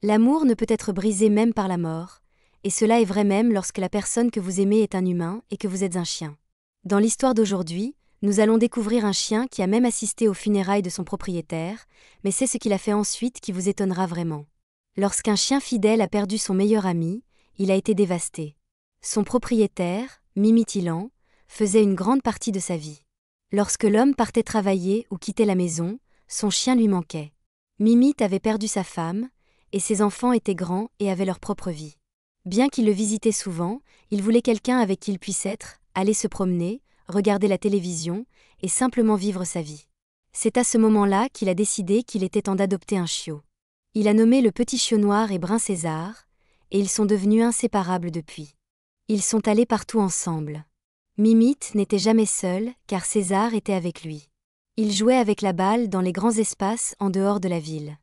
L'amour ne peut être brisé même par la mort, et cela est vrai même lorsque la personne que vous aimez est un humain et que vous êtes un chien. Dans l'histoire d'aujourd'hui, nous allons découvrir un chien qui a même assisté aux funérailles de son propriétaire, mais c'est ce qu'il a fait ensuite qui vous étonnera vraiment. Lorsqu'un chien fidèle a perdu son meilleur ami, il a été dévasté. Son propriétaire, Mimi Tilan, faisait une grande partie de sa vie. Lorsque l'homme partait travailler ou quittait la maison, son chien lui manquait. Mimit avait perdu sa femme, et ses enfants étaient grands et avaient leur propre vie. Bien qu'il le visitait souvent, il voulait quelqu'un avec qui il puisse être, aller se promener, regarder la télévision, et simplement vivre sa vie. C'est à ce moment-là qu'il a décidé qu'il était temps d'adopter un chiot. Il a nommé le petit chiot noir et brun César, et ils sont devenus inséparables depuis. Ils sont allés partout ensemble. Mimit n'était jamais seul, car César était avec lui. Il jouait avec la balle dans les grands espaces en dehors de la ville.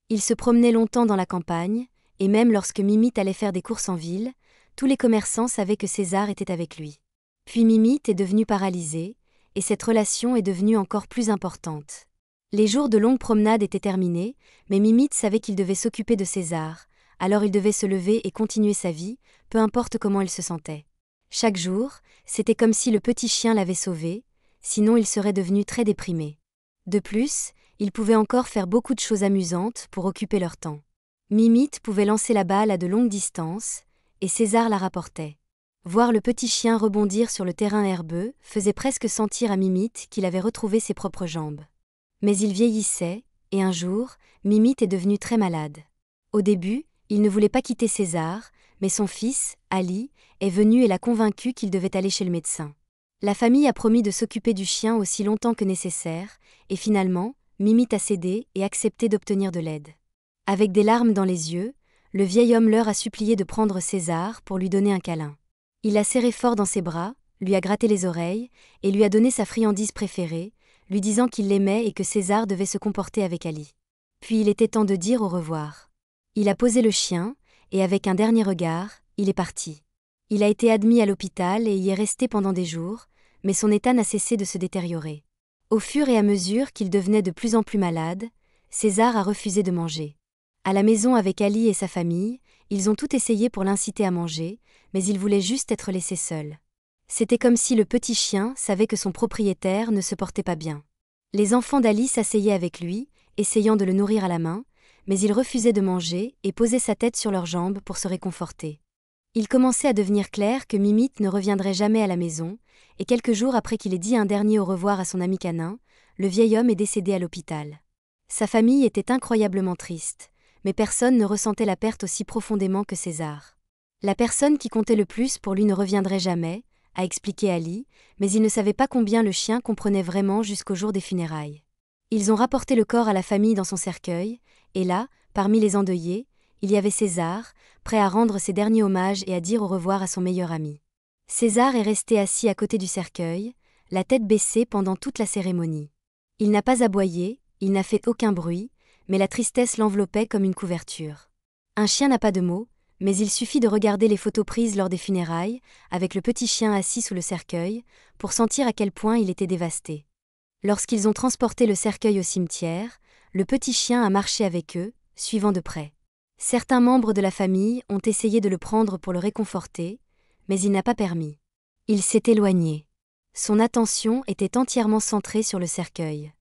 Il se promenait longtemps dans la campagne, et même lorsque Mimit allait faire des courses en ville, tous les commerçants savaient que César était avec lui. Puis Mimit est devenu paralysé, et cette relation est devenue encore plus importante. Les jours de longues promenades étaient terminés, mais Mimit savait qu'il devait s'occuper de César, alors il devait se lever et continuer sa vie, peu importe comment il se sentait. Chaque jour, c'était comme si le petit chien l'avait sauvé, sinon il serait devenu très déprimé. De plus, ils pouvaient encore faire beaucoup de choses amusantes pour occuper leur temps. Mimit pouvait lancer la balle à de longues distances, et César la rapportait. Voir le petit chien rebondir sur le terrain herbeux faisait presque sentir à Mimit qu'il avait retrouvé ses propres jambes. Mais il vieillissait, et un jour, Mimit est devenu très malade. Au début, il ne voulait pas quitter César, mais son fils, Ali, est venu et l'a convaincu qu'il devait aller chez le médecin. La famille a promis de s'occuper du chien aussi longtemps que nécessaire, et finalement, Mimit a cédé et accepté d'obtenir de l'aide. Avec des larmes dans les yeux, le vieil homme leur a supplié de prendre César pour lui donner un câlin. Il l'a serré fort dans ses bras, lui a gratté les oreilles, et lui a donné sa friandise préférée, lui disant qu'il l'aimait et que César devait se comporter avec Ali. Puis il était temps de dire au revoir. Il a posé le chien, et avec un dernier regard, il est parti. Il a été admis à l'hôpital et y est resté pendant des jours, mais son état n'a cessé de se détériorer. Au fur et à mesure qu'il devenait de plus en plus malade, César a refusé de manger. À la maison avec Ali et sa famille, ils ont tout essayé pour l'inciter à manger, mais il voulait juste être laissé seul. C'était comme si le petit chien savait que son propriétaire ne se portait pas bien. Les enfants d'Ali s'asseyaient avec lui, essayant de le nourrir à la main, mais il refusait de manger et posait sa tête sur leurs jambes pour se réconforter. Il commençait à devenir clair que Mimit ne reviendrait jamais à la maison, et quelques jours après qu'il ait dit un dernier au revoir à son ami canin, le vieil homme est décédé à l'hôpital. Sa famille était incroyablement triste, mais personne ne ressentait la perte aussi profondément que César. La personne qui comptait le plus pour lui ne reviendrait jamais, a expliqué Ali, mais il ne savait pas combien le chien comprenait vraiment jusqu'au jour des funérailles. Ils ont rapporté le corps à la famille dans son cercueil, et là, parmi les endeuillés, il y avait César, prêt à rendre ses derniers hommages et à dire au revoir à son meilleur ami. César est resté assis à côté du cercueil, la tête baissée pendant toute la cérémonie. Il n'a pas aboyé, il n'a fait aucun bruit, mais la tristesse l'enveloppait comme une couverture. Un chien n'a pas de mots, mais il suffit de regarder les photos prises lors des funérailles, avec le petit chien assis sous le cercueil, pour sentir à quel point il était dévasté. Lorsqu'ils ont transporté le cercueil au cimetière, le petit chien a marché avec eux, suivant de près. Certains membres de la famille ont essayé de le prendre pour le réconforter, mais il n'a pas permis. Il s'est éloigné. Son attention était entièrement centrée sur le cercueil.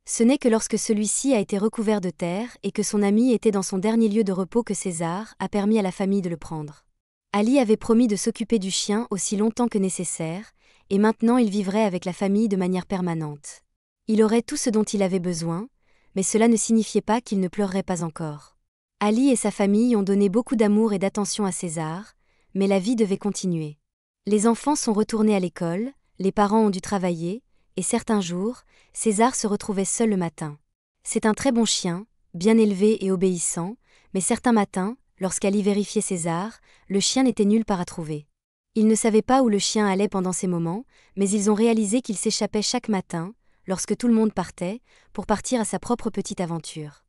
Ce n'est que lorsque celui-ci a été recouvert de terre et que son ami était dans son dernier lieu de repos que César a permis à la famille de le prendre. Ali avait promis de s'occuper du chien aussi longtemps que nécessaire, et maintenant il vivrait avec la famille de manière permanente. Il aurait tout ce dont il avait besoin, mais cela ne signifiait pas qu'il ne pleurerait pas encore. Ali et sa famille ont donné beaucoup d'amour et d'attention à César, mais la vie devait continuer. Les enfants sont retournés à l'école, les parents ont dû travailler, et certains jours, César se retrouvait seul le matin. C'est un très bon chien, bien élevé et obéissant, mais certains matins, lorsqu'Ali vérifiait César, le chien n'était nulle part à trouver. Ils ne savaient pas où le chien allait pendant ces moments, mais ils ont réalisé qu'il s'échappait chaque matin, lorsque tout le monde partait, pour partir à sa propre petite aventure.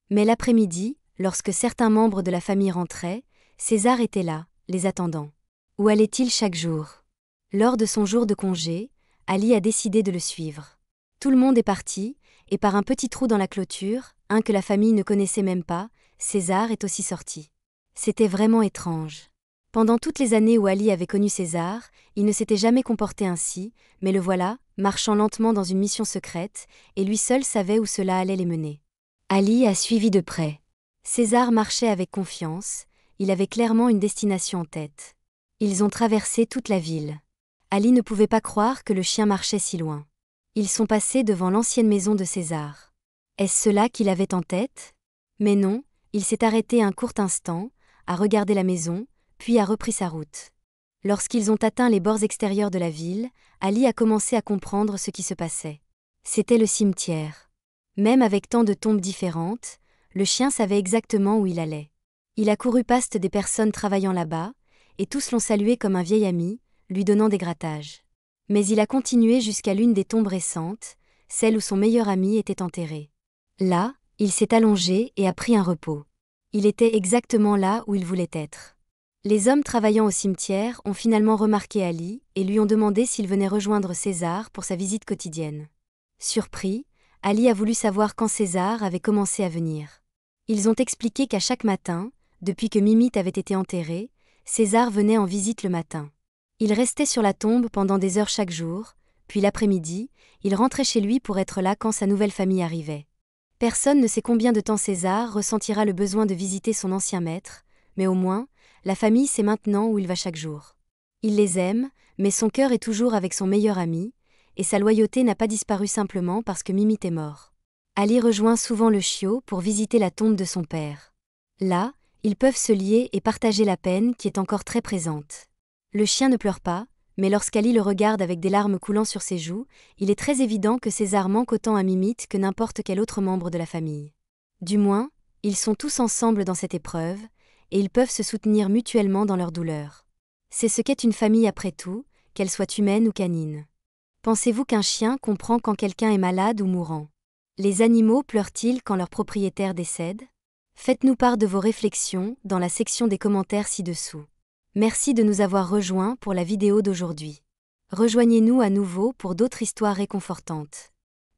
Mais l'après-midi, lorsque certains membres de la famille rentraient, César était là, les attendant. Où allait-il chaque jour? Lors de son jour de congé, Ali a décidé de le suivre. Tout le monde est parti, et par un petit trou dans la clôture, un que la famille ne connaissait même pas, César est aussi sorti. C'était vraiment étrange. Pendant toutes les années où Ali avait connu César, il ne s'était jamais comporté ainsi, mais le voilà, marchant lentement dans une mission secrète, et lui seul savait où cela allait les mener. Ali a suivi de près. César marchait avec confiance, il avait clairement une destination en tête. Ils ont traversé toute la ville. Ali ne pouvait pas croire que le chien marchait si loin. Ils sont passés devant l'ancienne maison de César. Est-ce cela qu'il avait en tête? Mais non, il s'est arrêté un court instant, a regardé la maison, puis a repris sa route. Lorsqu'ils ont atteint les bords extérieurs de la ville, Ali a commencé à comprendre ce qui se passait. C'était le cimetière. Même avec tant de tombes différentes, le chien savait exactement où il allait. Il a couru past des personnes travaillant là-bas, et tous l'ont salué comme un vieil ami, lui donnant des grattages. Mais il a continué jusqu'à l'une des tombes récentes, celle où son meilleur ami était enterré. Là, il s'est allongé et a pris un repos. Il était exactement là où il voulait être. Les hommes travaillant au cimetière ont finalement remarqué Ali et lui ont demandé s'il venait rejoindre César pour sa visite quotidienne. Surpris, Ali a voulu savoir quand César avait commencé à venir. Ils ont expliqué qu'à chaque matin, depuis que Mimite avait été enterré, César venait en visite le matin. Il restait sur la tombe pendant des heures chaque jour, puis l'après-midi, il rentrait chez lui pour être là quand sa nouvelle famille arrivait. Personne ne sait combien de temps César ressentira le besoin de visiter son ancien maître, mais au moins, la famille sait maintenant où il va chaque jour. Il les aime, mais son cœur est toujours avec son meilleur ami, et sa loyauté n'a pas disparu simplement parce que Mimite est mort. Ali rejoint souvent le chiot pour visiter la tombe de son père. Là, ils peuvent se lier et partager la peine qui est encore très présente. Le chien ne pleure pas, mais lorsqu'Ali le regarde avec des larmes coulant sur ses joues, il est très évident que César manque autant à Mimite que n'importe quel autre membre de la famille. Du moins, ils sont tous ensemble dans cette épreuve, et ils peuvent se soutenir mutuellement dans leur douleur. C'est ce qu'est une famille après tout, qu'elle soit humaine ou canine. Pensez-vous qu'un chien comprend quand quelqu'un est malade ou mourant? Les animaux pleurent-ils quand leur propriétaire décède? Faites-nous part de vos réflexions dans la section des commentaires ci-dessous. Merci de nous avoir rejoints pour la vidéo d'aujourd'hui. Rejoignez-nous à nouveau pour d'autres histoires réconfortantes.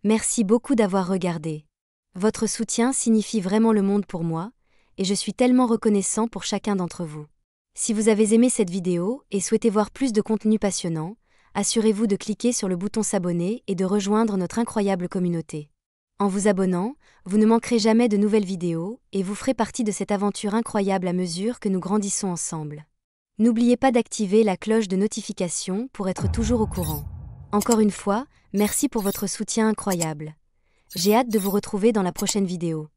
Merci beaucoup d'avoir regardé. Votre soutien signifie vraiment le monde pour moi, et je suis tellement reconnaissant pour chacun d'entre vous. Si vous avez aimé cette vidéo et souhaitez voir plus de contenu passionnant, assurez-vous de cliquer sur le bouton s'abonner et de rejoindre notre incroyable communauté. En vous abonnant, vous ne manquerez jamais de nouvelles vidéos et vous ferez partie de cette aventure incroyable à mesure que nous grandissons ensemble. N'oubliez pas d'activer la cloche de notification pour être toujours au courant. Encore une fois, merci pour votre soutien incroyable. J'ai hâte de vous retrouver dans la prochaine vidéo.